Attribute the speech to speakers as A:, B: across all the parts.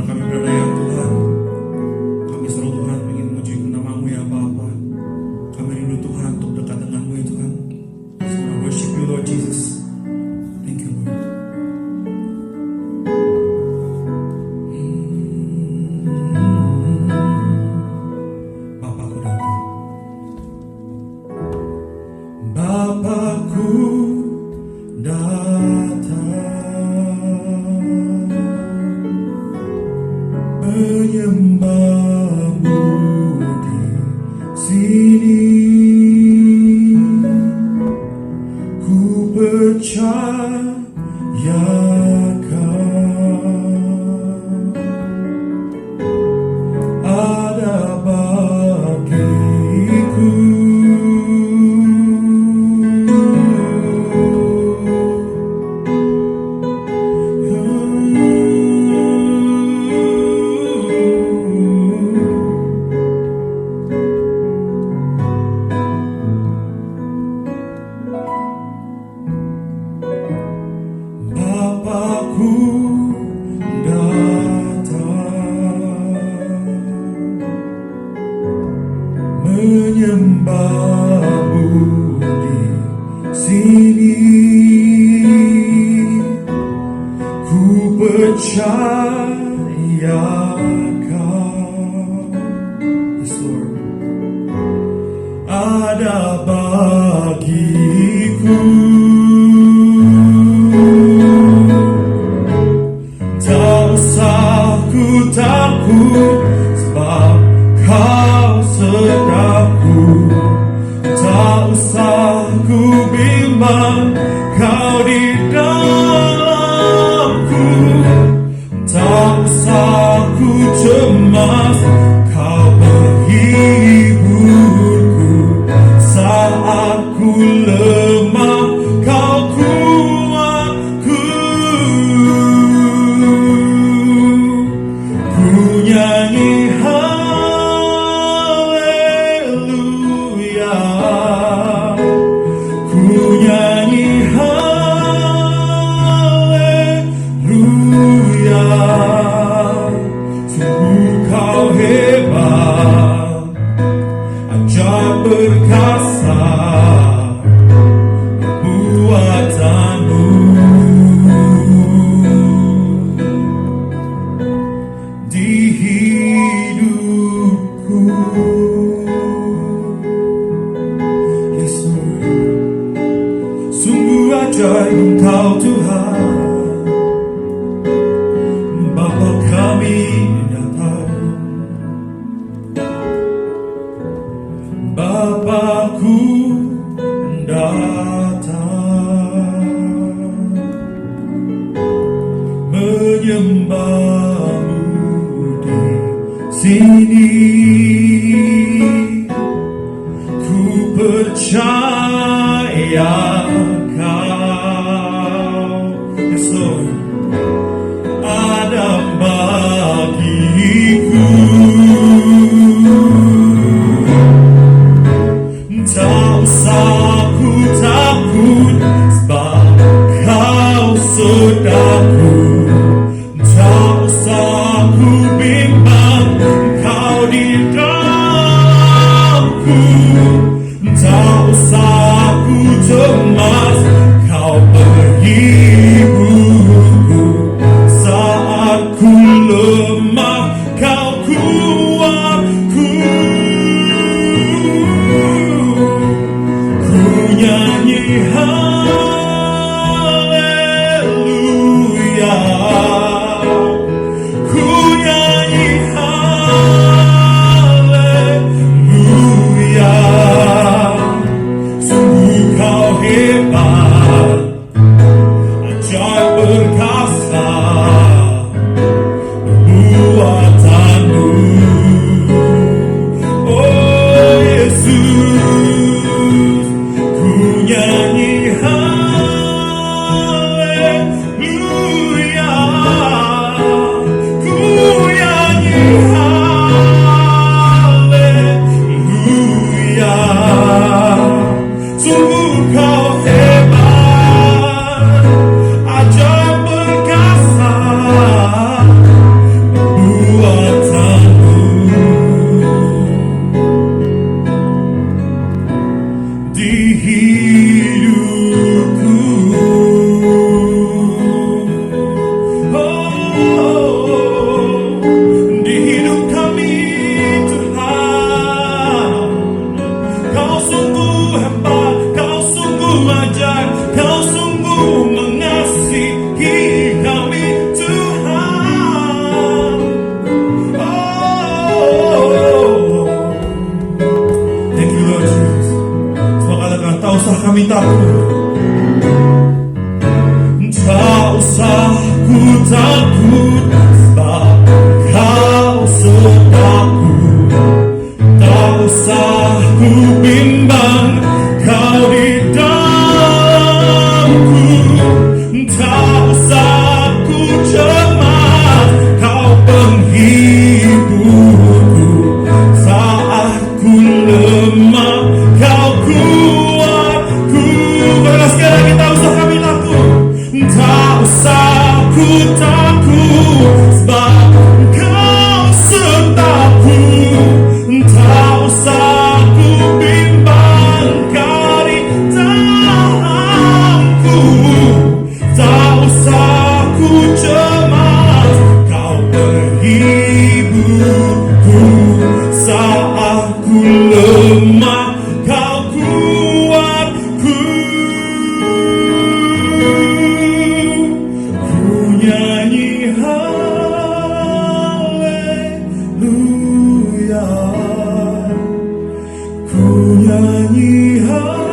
A: Dimana kami berada ya Tuhan, kami selalu Tuhan ingin memuji nama-Mu ya Bapa. Kami rindu Tuhan untuk dekat dengan-Mu ya Tuhan. So I worship you Lord Jesus. Thank you Lord. Bapakku datang. Bapakku menyembah-Mu di sini, ku percayakan ada bagiku. Bapakku datang, menyembah-Mu di sini, ku percayakan, yes Lord, ada bagiku. Takut sebab Kau sertaku, tak usah ku bimbang, Kau di dalamku, tak usah ku cemas, Kau menghiburku saat ku lemah, Kau kuatku. Nyanyi haleluya, ku nyanyi haleluya, sungguh Kau hebat, ajaib perkasa perbuatan-Mu. Yes Lord, sungguh ajaib Engkau Tuhan. Bapa kami datang, Bapakku datang, menyembah-Mu di sini, ku percayakan, yes Lord, ada bagiku. Tak usah ku takut sebab Kau sertaku, tak usah ku bimbang, Kau di dalamku, tak usah ku cemas, Kau menghiburku saat ku lemah, Kau kuatku. Ku nyanyi haleluya, ku nyanyi haleluya, sungguh Kau hebat, takut, sebab Kau sertaku. Tak usah ku bimbang, Kau di dalamku. Tak usah ku cemas, Kau penghiburku. Saat ku lemah, Kau kuatku. Karena sekarang kita usah kami takut. Tak usah ku takut, sebab Kau sertaku. Tak usah ku bimbang, Kau di dalamku. Tak usah ku cemas, Kau penghiburku. Saat ku lemah, Kau kuatku. Ku nyanyi haleluya, ku nyanyi haleluya.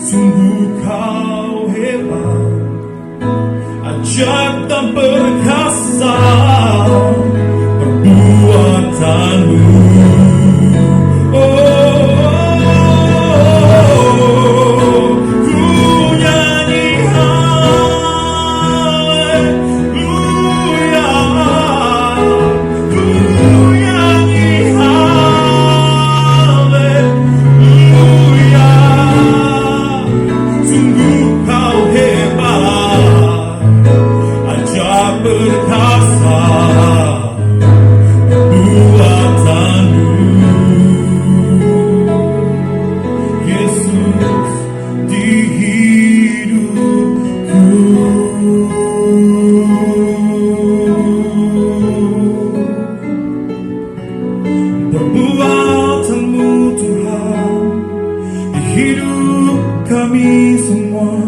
A: Sungguh Kau hebat, ajaib dan perkasa perbuatanmu. Ku nyanyi haleluya, ku nyanyi haleluya. Sungguh Kau hebat, ajaib perkasa buatanmu. Yesus di hidupku. Perbuatanmu Tuhan di hidup kami semua,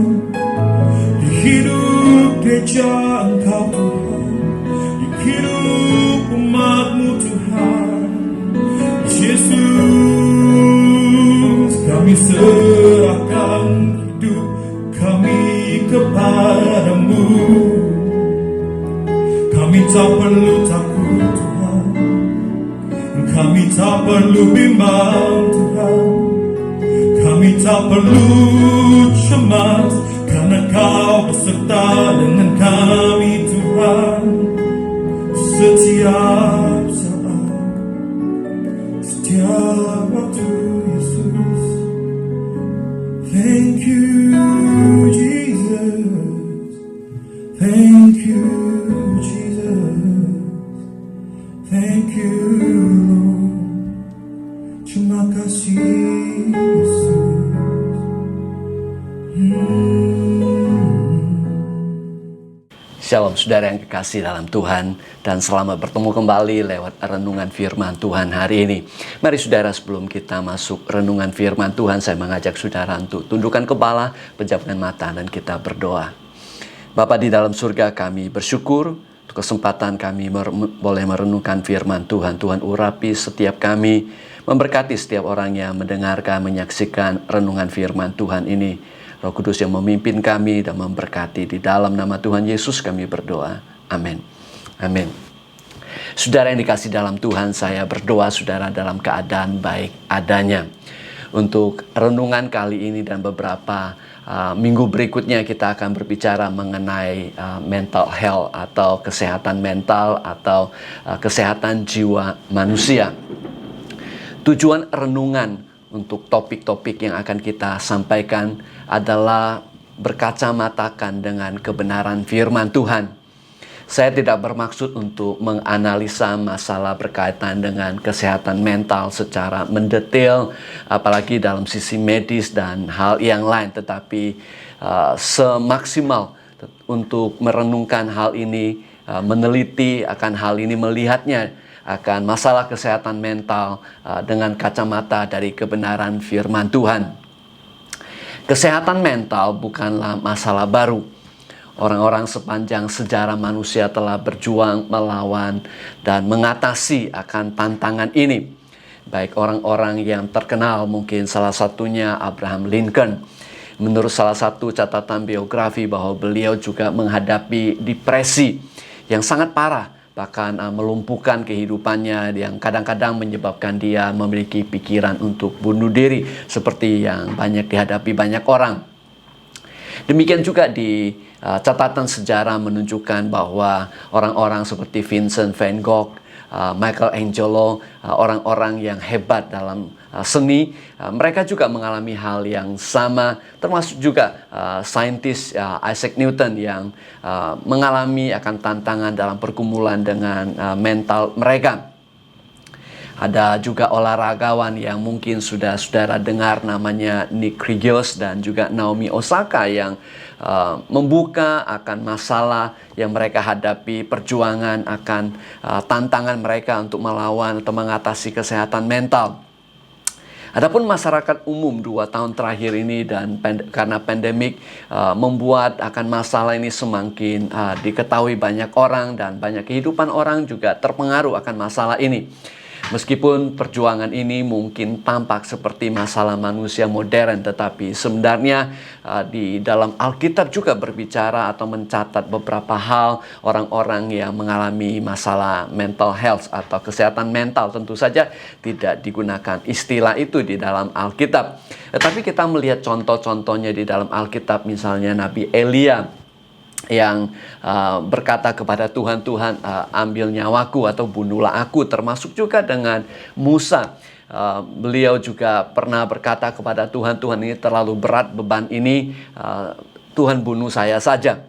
A: di hidup gereja Engkau Tuhan, di hidup umat-Mu Tuhan. Yesus, kami serahkan hidup kami kepadamu. Kami tak perlu takut Tuhan, kami tak perlu bimbang Tuhan, kami tak perlu cemas, karena Kau beserta dengan kami Tuhan. Setiap saat, setiap waktu Yesus. Thank you Jesus, thank you Jesus, thank you Lord. Terima kasih Yesus.
B: Shalom saudara yang kekasih dalam Tuhan, dan selamat bertemu kembali lewat renungan firman Tuhan hari ini. Mari saudara, sebelum kita masuk renungan firman Tuhan, saya mengajak saudara untuk tundukkan kepala, pejamkan mata, dan kita berdoa. Bapa di dalam surga, kami bersyukur untuk kesempatan kami boleh merenungkan firman Tuhan. Tuhan urapi setiap kami, memberkati setiap orang yang mendengarkan, menyaksikan renungan firman Tuhan ini. Roh Kudus yang memimpin kami dan memberkati. Di dalam nama Tuhan Yesus kami berdoa. Amin. Amin. Saudara yang dikasih dalam Tuhan, saya berdoa saudara dalam keadaan baik adanya. Untuk renungan kali ini dan beberapa minggu berikutnya, kita akan berbicara mengenai mental health atau kesehatan mental atau kesehatan jiwa manusia. Tujuan renungan untuk topik-topik yang akan kita sampaikan adalah berkacamatakan dengan kebenaran firman Tuhan. Saya tidak bermaksud untuk menganalisa masalah berkaitan dengan kesehatan mental secara mendetail, apalagi dalam sisi medis dan hal yang lain, tetapi semaksimal untuk merenungkan hal ini, meneliti akan hal ini, melihatnya akan masalah kesehatan mental dengan kacamata dari kebenaran firman Tuhan. Kesehatan mental bukanlah masalah baru. Orang-orang sepanjang sejarah manusia telah berjuang melawan dan mengatasi akan tantangan ini. Baik orang-orang yang terkenal, mungkin salah satunya Abraham Lincoln. Menurut salah satu catatan biografi bahwa beliau juga menghadapi depresi yang sangat parah, bahkan melumpuhkan kehidupannya yang kadang-kadang menyebabkan dia memiliki pikiran untuk bunuh diri seperti yang banyak dihadapi banyak orang. Demikian juga di catatan sejarah menunjukkan bahwa orang-orang seperti Vincent van Gogh, Michelangelo, orang-orang yang hebat dalam seni, mereka juga mengalami hal yang sama, termasuk juga saintis Isaac Newton yang mengalami akan tantangan dalam pergumulan dengan mental mereka. Ada juga olahragawan yang mungkin sudah saudara dengar, namanya Nick Kyrgios dan juga Naomi Osaka, yang membuka akan masalah yang mereka hadapi, perjuangan akan tantangan mereka untuk melawan atau mengatasi kesehatan mental. Adapun masyarakat umum 2 tahun terakhir ini dan karena pandemik membuat akan masalah ini semakin diketahui banyak orang, dan banyak kehidupan orang juga terpengaruh akan masalah ini. Meskipun perjuangan ini mungkin tampak seperti masalah manusia modern, tetapi sebenarnya di dalam Alkitab juga berbicara atau mencatat beberapa hal orang-orang yang mengalami masalah mental health atau kesehatan mental. Tentu saja tidak digunakan istilah itu di dalam Alkitab. Tetapi kita melihat contoh-contohnya di dalam Alkitab, misalnya Nabi Elia yang berkata kepada Tuhan, "Tuhan, ambil nyawaku atau bunuhlah aku." Termasuk juga dengan Musa. Beliau juga pernah berkata kepada Tuhan, "Tuhan, ini terlalu berat beban ini, Tuhan bunuh saya saja."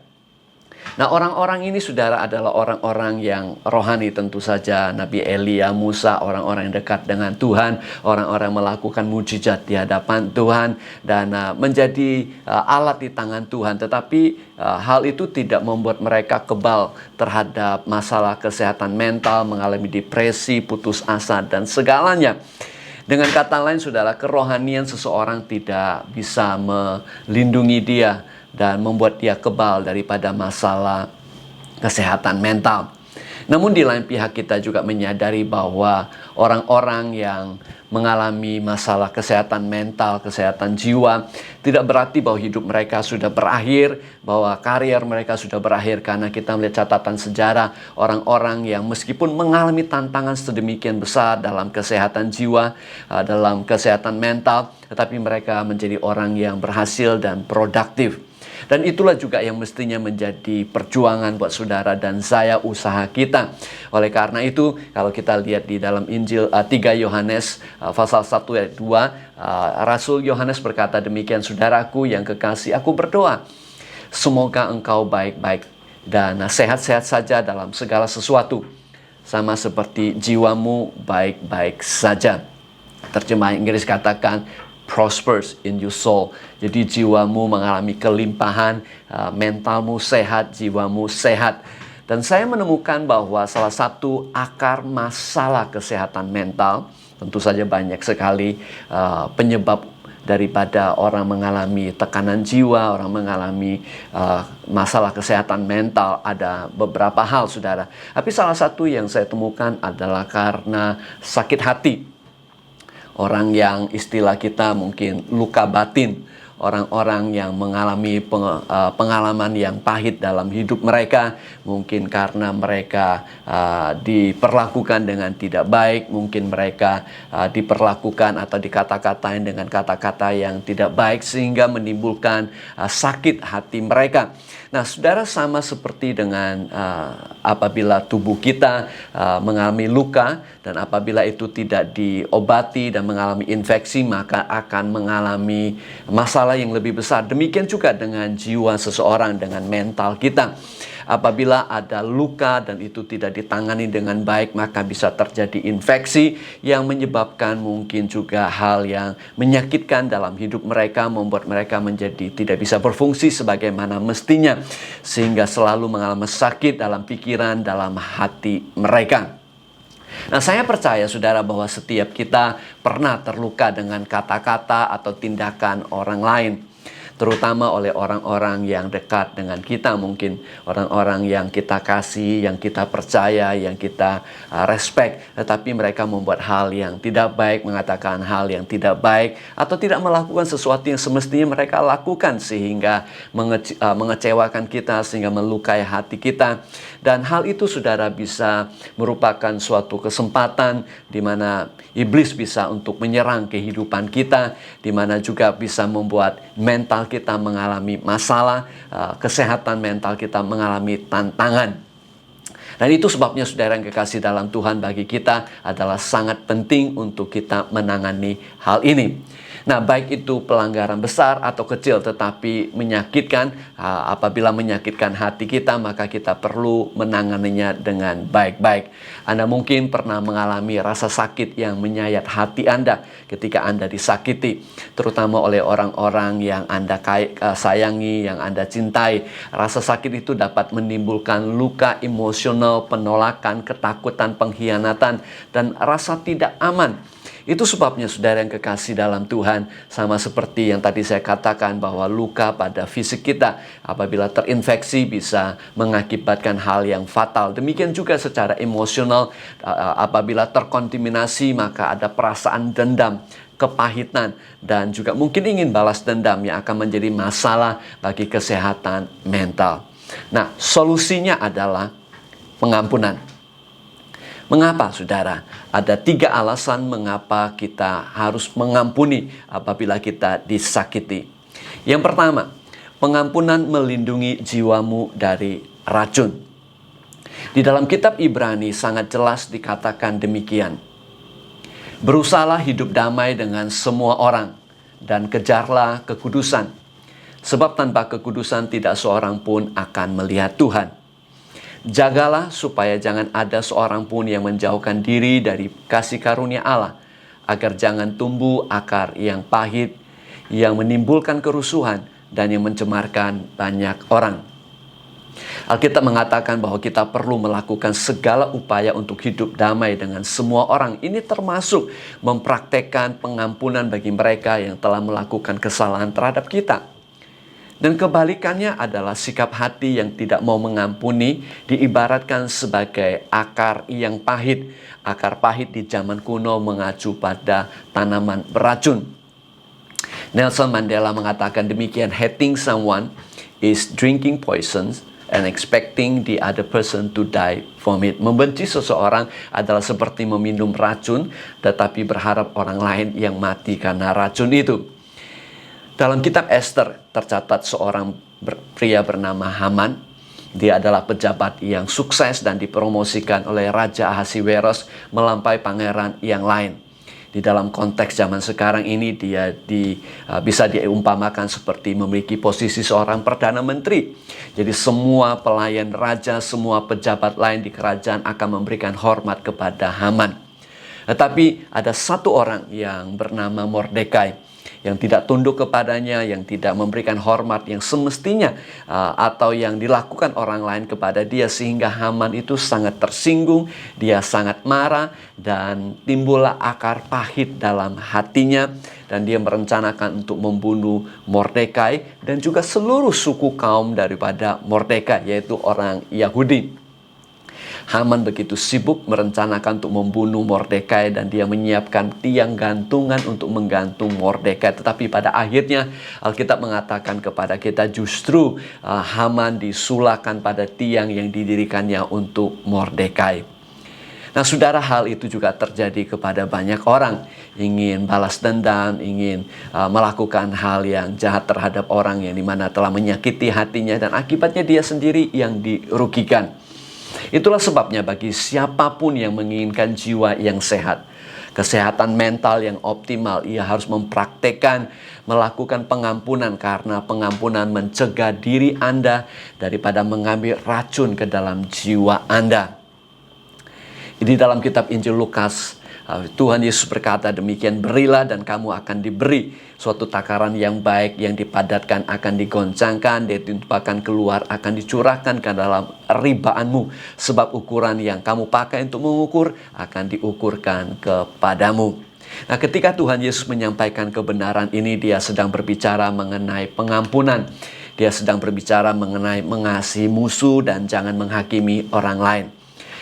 B: Nah, orang-orang ini, saudara, adalah orang-orang yang rohani tentu saja. Nabi Elia, Musa, orang-orang yang dekat dengan Tuhan, orang-orang melakukan mujizat di hadapan Tuhan dan menjadi alat di tangan Tuhan. Tetapi hal itu tidak membuat mereka kebal terhadap masalah kesehatan mental, mengalami depresi, putus asa, dan segalanya. Dengan kata lain, saudara, kerohanian seseorang tidak bisa melindungi dia dan membuat dia kebal daripada masalah kesehatan mental. Namun di lain pihak kita juga menyadari bahwa orang-orang yang mengalami masalah kesehatan mental, kesehatan jiwa, tidak berarti bahwa hidup mereka sudah berakhir, bahwa karier mereka sudah berakhir, karena kita melihat catatan sejarah orang-orang yang meskipun mengalami tantangan sedemikian besar dalam kesehatan jiwa, dalam kesehatan mental, tetapi mereka menjadi orang yang berhasil dan produktif. Dan itulah juga yang mestinya menjadi perjuangan buat saudara dan saya, usaha kita. Oleh karena itu, kalau kita lihat di dalam Injil 3 Yohanes pasal 1 ayat 2, Rasul Yohanes berkata demikian, "Saudaraku yang kekasih, aku berdoa, semoga engkau baik-baik dan sehat-sehat saja dalam segala sesuatu, sama seperti jiwamu baik-baik saja." Terjemahan Inggris katakan, "prospers in your soul." Jadi jiwamu mengalami kelimpahan, mentalmu sehat, jiwamu sehat. Dan saya menemukan bahwa salah satu akar masalah kesehatan mental, tentu saja banyak sekali penyebab daripada orang mengalami tekanan jiwa, orang mengalami masalah kesehatan mental. Ada beberapa hal, saudara. Tapi salah satu yang saya temukan adalah karena sakit hati. Orang yang istilah kita mungkin luka batin, orang-orang yang mengalami pengalaman yang pahit dalam hidup mereka, mungkin karena mereka diperlakukan dengan tidak baik, mungkin mereka diperlakukan atau dikata-katain dengan kata-kata yang tidak baik sehingga menimbulkan sakit hati mereka. Nah, saudara, sama seperti dengan apabila tubuh kita mengalami luka, dan apabila itu tidak diobati dan mengalami infeksi, maka akan mengalami masalah yang lebih besar. Demikian juga dengan jiwa seseorang, dengan mental kita. Apabila ada luka dan itu tidak ditangani dengan baik, maka bisa terjadi infeksi yang menyebabkan mungkin juga hal yang menyakitkan dalam hidup mereka, membuat mereka menjadi tidak bisa berfungsi sebagaimana mestinya, sehingga selalu mengalami sakit dalam pikiran, dalam hati mereka. Nah, saya percaya, saudara, bahwa setiap kita pernah terluka dengan kata-kata atau tindakan orang lain. terutama oleh orang-orang yang dekat dengan kita, mungkin orang-orang yang kita kasih, yang kita percaya, yang kita respect, tetapi mereka membuat hal yang tidak baik, mengatakan hal yang tidak baik, atau tidak melakukan sesuatu yang semestinya mereka lakukan sehingga mengecewakan kita, sehingga melukai hati kita. Dan hal itu, saudara, bisa merupakan suatu kesempatan di mana iblis bisa untuk menyerang kehidupan kita, di mana juga bisa membuat mental kita mengalami masalah, kesehatan mental kita mengalami tantangan. Dan itu sebabnya, saudara yang kekasih dalam Tuhan, bagi kita adalah sangat penting untuk kita menangani hal ini. Nah, baik itu pelanggaran besar atau kecil tetapi menyakitkan, apabila menyakitkan hati kita, maka kita perlu menanganinya dengan baik-baik. Anda mungkin pernah mengalami rasa sakit yang menyayat hati Anda ketika Anda disakiti, terutama oleh orang-orang yang Anda sayangi, yang Anda cintai. Rasa sakit itu dapat menimbulkan luka emosional, penolakan, ketakutan, pengkhianatan, dan rasa tidak aman. Itu sebabnya, saudara yang kekasih dalam Tuhan, sama seperti yang tadi saya katakan, bahwa luka pada fisik kita apabila terinfeksi bisa mengakibatkan hal yang fatal. Demikian juga secara emosional, apabila terkontaminasi maka ada perasaan dendam, kepahitan, dan juga mungkin ingin balas dendam yang akan menjadi masalah bagi kesehatan mental. Nah, solusinya adalah pengampunan. Mengapa, saudara? Ada 3 alasan mengapa kita harus mengampuni apabila kita disakiti. Yang pertama, pengampunan melindungi jiwamu dari racun. Di dalam kitab Ibrani sangat jelas dikatakan demikian. Berusahalah hidup damai dengan semua orang dan kejarlah kekudusan. Sebab tanpa kekudusan tidak seorang pun akan melihat Tuhan. Jagalah supaya jangan ada seorang pun yang menjauhkan diri dari kasih karunia Allah, agar jangan tumbuh akar yang pahit, yang menimbulkan kerusuhan dan yang mencemarkan banyak orang. Alkitab mengatakan bahwa kita perlu melakukan segala upaya untuk hidup damai dengan semua orang. Ini termasuk mempraktekkan pengampunan bagi mereka yang telah melakukan kesalahan terhadap kita. Dan kebalikannya adalah sikap hati yang tidak mau mengampuni diibaratkan sebagai akar yang pahit. Akar pahit di zaman kuno mengacu pada tanaman beracun. Nelson Mandela mengatakan demikian, hating someone is drinking poison and expecting the other person to die from it. Membenci seseorang adalah seperti meminum racun, tetapi berharap orang lain yang mati karena racun itu. Dalam kitab Esther tercatat seorang pria bernama Haman. Dia adalah pejabat yang sukses dan dipromosikan oleh Raja Ahasiweros melampaui pangeran yang lain. Di dalam konteks zaman sekarang ini dia bisa diumpamakan seperti memiliki posisi seorang perdana menteri. Jadi semua pelayan raja, semua pejabat lain di kerajaan akan memberikan hormat kepada Haman. Tetapi ada satu orang yang bernama Mordekai yang tidak tunduk kepadanya, yang tidak memberikan hormat yang semestinya atau yang dilakukan orang lain kepada dia, sehingga Haman itu sangat tersinggung, dia sangat marah, dan timbullah akar pahit dalam hatinya, dan dia merencanakan untuk membunuh Mordekai dan juga seluruh suku kaum daripada Mordekai, yaitu orang Yahudi. Haman begitu sibuk merencanakan untuk membunuh Mordekai dan dia menyiapkan tiang gantungan untuk menggantung Mordekai. Tetapi pada akhirnya Alkitab mengatakan kepada kita justru Haman disulahkan pada tiang yang didirikannya untuk Mordekai. Nah, saudara, hal itu juga terjadi kepada banyak orang. Ingin balas dendam, ingin melakukan hal yang jahat terhadap orang yang dimana telah menyakiti hatinya, dan akibatnya dia sendiri yang dirugikan. Itulah sebabnya bagi siapapun yang menginginkan jiwa yang sehat, kesehatan mental yang optimal, ia harus mempraktekkan melakukan pengampunan, karena pengampunan mencegah diri Anda daripada mengambil racun ke dalam jiwa Anda. Di dalam kitab Injil Lukas, Tuhan Yesus berkata demikian, berilah dan kamu akan diberi, suatu takaran yang baik yang dipadatkan akan digoncangkan, ditimpakan keluar akan dicurahkan ke dalam ribaanmu, sebab ukuran yang kamu pakai untuk mengukur akan diukurkan kepadamu. Nah, ketika Tuhan Yesus menyampaikan kebenaran ini, dia sedang berbicara mengenai pengampunan. Dia sedang berbicara mengenai mengasihi musuh dan jangan menghakimi orang lain.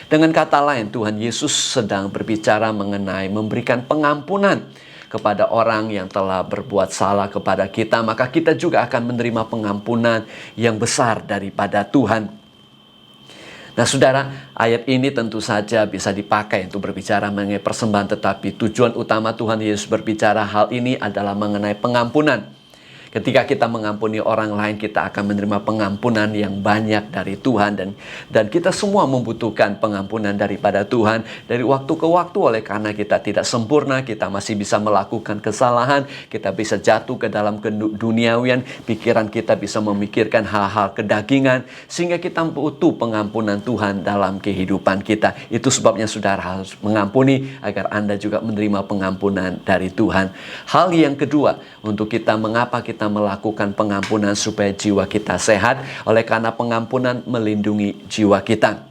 B: Dengan kata lain, Tuhan Yesus sedang berbicara mengenai memberikan pengampunan kepada orang yang telah berbuat salah kepada kita, maka kita juga akan menerima pengampunan yang besar daripada Tuhan. Nah, saudara, ayat ini tentu saja bisa dipakai untuk berbicara mengenai persembahan, tetapi tujuan utama Tuhan Yesus berbicara hal ini adalah mengenai pengampunan. Ketika kita mengampuni orang lain, kita akan menerima pengampunan yang banyak dari Tuhan. Dan kita semua membutuhkan pengampunan daripada Tuhan dari waktu ke waktu. Oleh karena kita tidak sempurna, kita masih bisa melakukan kesalahan, kita bisa jatuh ke dalam keduniawian, pikiran kita bisa memikirkan hal-hal kedagingan, sehingga kita butuh pengampunan Tuhan dalam kehidupan kita. Itu sebabnya saudara harus mengampuni agar Anda juga menerima pengampunan dari Tuhan. Hal yang kedua, untuk kita mengapa kita melakukan pengampunan supaya jiwa kita sehat, oleh karena pengampunan melindungi jiwa kita.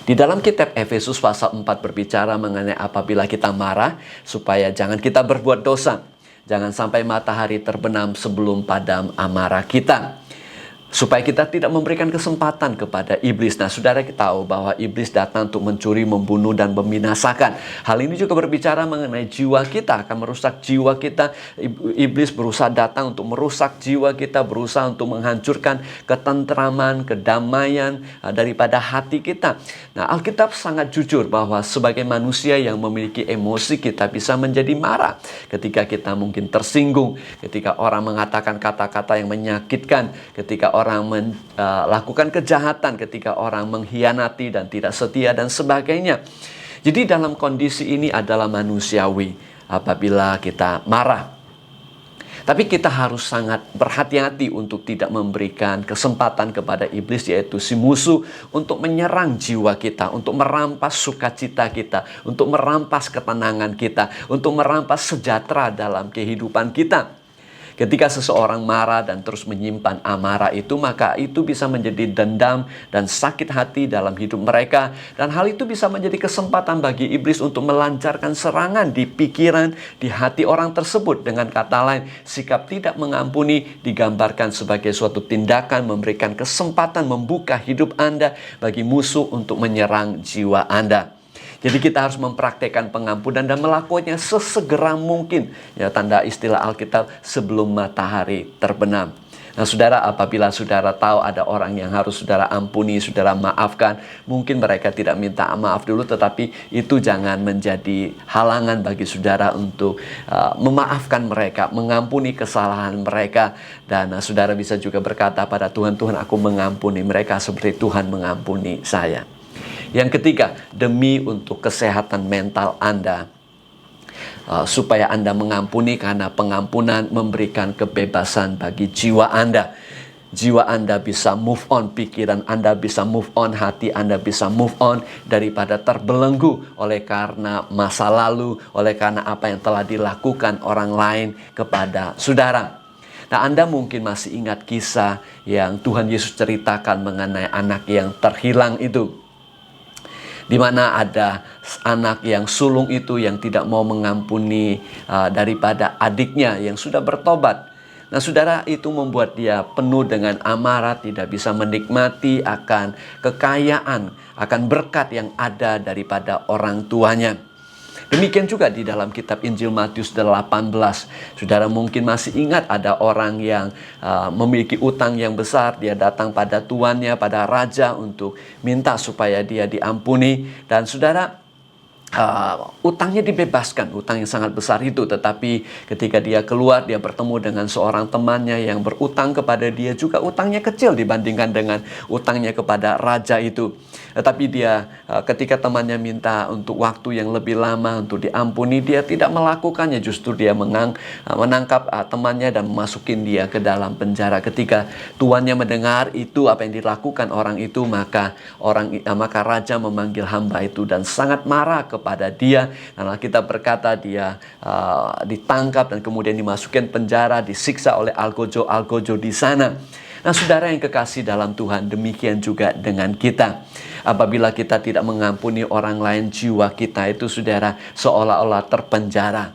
B: Di dalam kitab Efesus pasal 4 berbicara mengenai apabila kita marah, supaya jangan kita berbuat dosa. Jangan sampai matahari terbenam sebelum padam amarah kita. Supaya kita tidak memberikan kesempatan kepada iblis. Nah, saudara, kita tahu bahwa iblis datang untuk mencuri, membunuh, dan membinasakan. Hal ini juga berbicara mengenai jiwa kita, akan merusak jiwa kita. Iblis berusaha datang untuk merusak jiwa kita, berusaha untuk menghancurkan ketentraman, kedamaian daripada hati kita. Nah, Alkitab sangat jujur bahwa sebagai manusia yang memiliki emosi, kita bisa menjadi marah. Ketika kita mungkin tersinggung, ketika orang mengatakan kata-kata yang menyakitkan, ketika orang melakukan kejahatan, ketika orang mengkhianati dan tidak setia dan sebagainya. Jadi dalam kondisi ini adalah manusiawi apabila kita marah. Tapi kita harus sangat berhati-hati untuk tidak memberikan kesempatan kepada iblis, yaitu si musuh, untuk menyerang jiwa kita, untuk merampas sukacita kita, untuk merampas ketenangan kita, untuk merampas sejahtera dalam kehidupan kita. Ketika seseorang marah dan terus menyimpan amarah itu, maka itu bisa menjadi dendam dan sakit hati dalam hidup mereka. Dan hal itu bisa menjadi kesempatan bagi iblis untuk melancarkan serangan di pikiran, di hati orang tersebut. Dengan kata lain, sikap tidak mengampuni digambarkan sebagai suatu tindakan memberikan kesempatan membuka hidup Anda bagi musuh untuk menyerang jiwa Anda. Jadi kita harus mempraktekkan pengampunan dan melakukannya sesegera mungkin. Ya, tanda istilah Alkitab, sebelum matahari terbenam. Nah, saudara, apabila saudara tahu ada orang yang harus saudara ampuni, saudara maafkan, mungkin mereka tidak minta maaf dulu, tetapi itu jangan menjadi halangan bagi saudara untuk memaafkan mereka, mengampuni kesalahan mereka. Dan saudara bisa juga berkata pada Tuhan, Tuhan, aku mengampuni mereka seperti Tuhan mengampuni saya. Yang ketiga, demi untuk kesehatan mental Anda, supaya Anda mengampuni, karena pengampunan memberikan kebebasan bagi jiwa Anda. Jiwa Anda bisa move on, pikiran Anda bisa move on, hati Anda bisa move on daripada terbelenggu oleh karena masa lalu, oleh karena apa yang telah dilakukan orang lain kepada saudara. Nah, Anda mungkin masih ingat kisah yang Tuhan Yesus ceritakan mengenai anak yang terhilang itu. Di mana ada anak yang sulung itu yang tidak mau mengampuni daripada adiknya yang sudah bertobat. Nah, saudara, itu membuat dia penuh dengan amarah, tidak bisa menikmati akan kekayaan, akan berkat yang ada daripada orang tuanya. Demikian juga di dalam kitab Injil Matius 18. Saudara mungkin masih ingat ada orang yang memiliki utang yang besar. Dia datang pada tuannya, pada raja untuk minta supaya dia diampuni. Dan saudara, utangnya dibebaskan, utang yang sangat besar itu. Tetapi ketika dia keluar, dia bertemu dengan seorang temannya yang berutang kepada dia juga. Utangnya kecil dibandingkan dengan utangnya kepada raja itu. Tetapi dia, ketika temannya minta untuk waktu yang lebih lama untuk diampuni, dia tidak melakukannya. Justru dia menangkap temannya dan memasukin dia ke dalam penjara. Ketika tuannya mendengar itu, apa yang dilakukan orang itu, maka raja memanggil hamba itu dan sangat marah kepada kepada dia. Dan Alkitab berkata dia ditangkap dan kemudian dimasukin penjara, disiksa oleh algojo di sana. Nah, saudara yang kekasih dalam Tuhan, demikian juga dengan kita. Apabila kita tidak mengampuni orang lain, jiwa kita itu, saudara, seolah-olah terpenjara.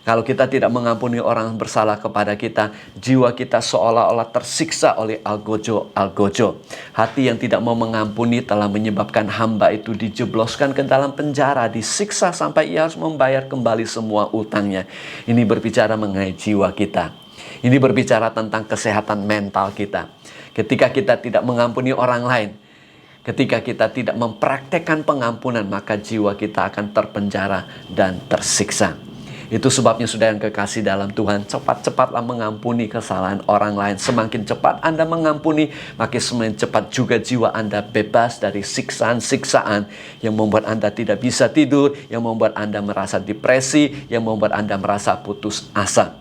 B: Kalau kita tidak mengampuni orang bersalah kepada kita, jiwa kita seolah-olah tersiksa oleh algojo. Hati yang tidak mau mengampuni telah menyebabkan hamba itu dijebloskan ke dalam penjara, disiksa sampai ia harus membayar kembali semua utangnya. Ini berbicara mengenai jiwa kita. Ini berbicara tentang kesehatan mental kita. Ketika kita tidak mengampuni orang lain, ketika kita tidak mempraktekkan pengampunan, maka jiwa kita akan terpenjara dan tersiksa. Itu sebabnya, saudara yang kekasih dalam Tuhan, cepat-cepatlah mengampuni kesalahan orang lain. Semakin cepat Anda mengampuni, makin semakin cepat juga jiwa Anda bebas dari siksaan-siksaan yang membuat Anda tidak bisa tidur, yang membuat Anda merasa depresi, yang membuat Anda merasa putus asa.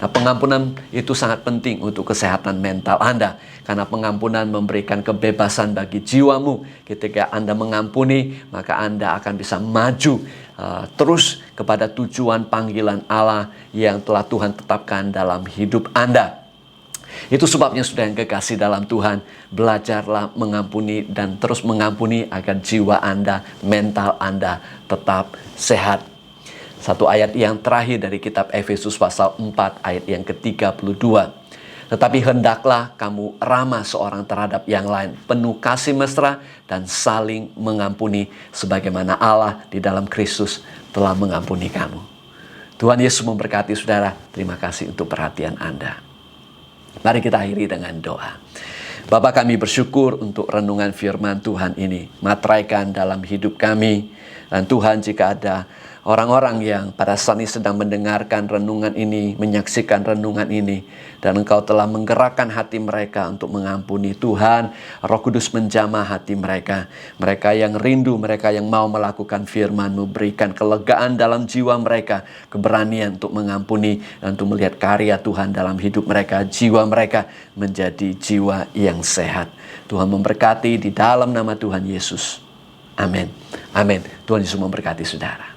B: Nah, pengampunan itu sangat penting untuk kesehatan mental Anda. Karena pengampunan memberikan kebebasan bagi jiwamu. Ketika Anda mengampuni, maka Anda akan bisa maju terus kepada tujuan panggilan Allah yang telah Tuhan tetapkan dalam hidup Anda. Itu sebabnya, saudara yang kekasih dalam Tuhan, belajarlah mengampuni dan terus mengampuni agar jiwa Anda, mental Anda tetap sehat. Satu ayat yang terakhir dari kitab Efesus pasal 4 ayat yang ke-32. Tetapi hendaklah kamu ramah seorang terhadap yang lain, penuh kasih mesra dan saling mengampuni sebagaimana Allah di dalam Kristus telah mengampuni kamu. Tuhan Yesus memberkati saudara. Terima kasih untuk perhatian Anda. Mari kita akhiri dengan doa. Bapa, kami bersyukur untuk renungan firman Tuhan ini. Materaikan dalam hidup kami. Dan Tuhan, jika ada orang-orang yang pada saat ini sedang mendengarkan renungan ini, menyaksikan renungan ini, dan Engkau telah menggerakkan hati mereka untuk mengampuni, Tuhan, Roh Kudus menjamah hati mereka. Mereka yang rindu, mereka yang mau melakukan firman-Mu, berikan kelegaan dalam jiwa mereka, keberanian untuk mengampuni, dan untuk melihat karya Tuhan dalam hidup mereka, jiwa mereka menjadi jiwa yang sehat. Tuhan memberkati di dalam nama Tuhan Yesus. Amin. Amin. Tuhan Yesus memberkati saudara.